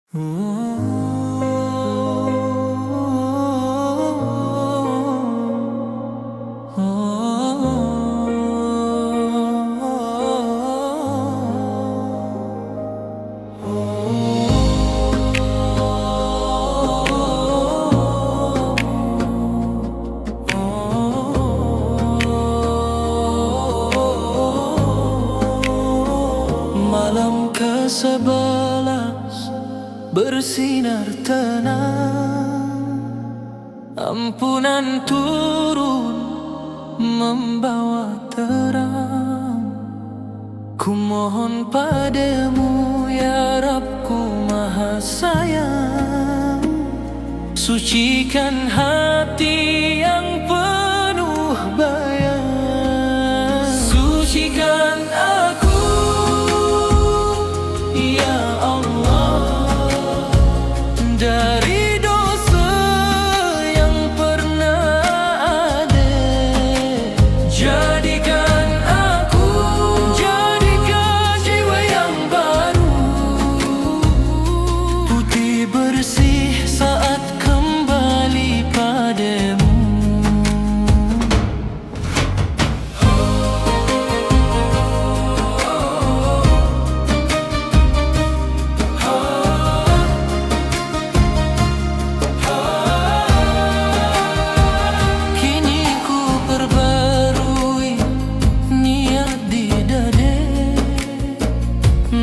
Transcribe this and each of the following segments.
Malam ke-11 bersinar tenang, ampunan turun membawa terang. Ku mohon padamu ya Rabbku Maha Sayang, sucikan hati yang penuh bayang. Sucikan aku ya Allah dari dosa yang pernah ada. Jadikan jiwa yang baru, putih bersih saat kembali padamu.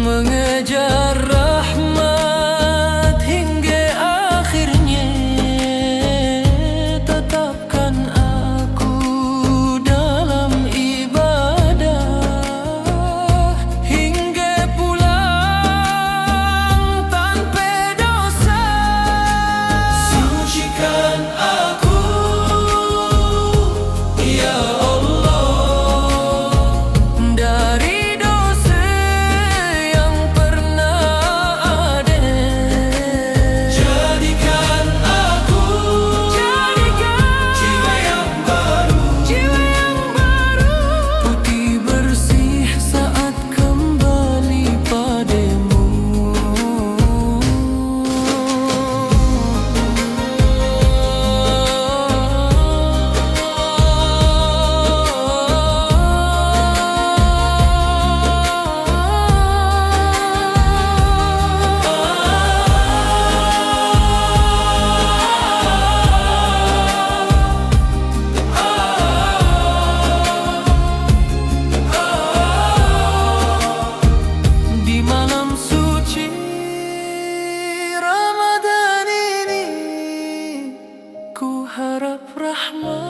Mengejar rahmat hingga akhirnya, tetapkan aku dalam ibadah hingga pulang tanpa dosa. Sucikan aku ya Allah dari harap rahmat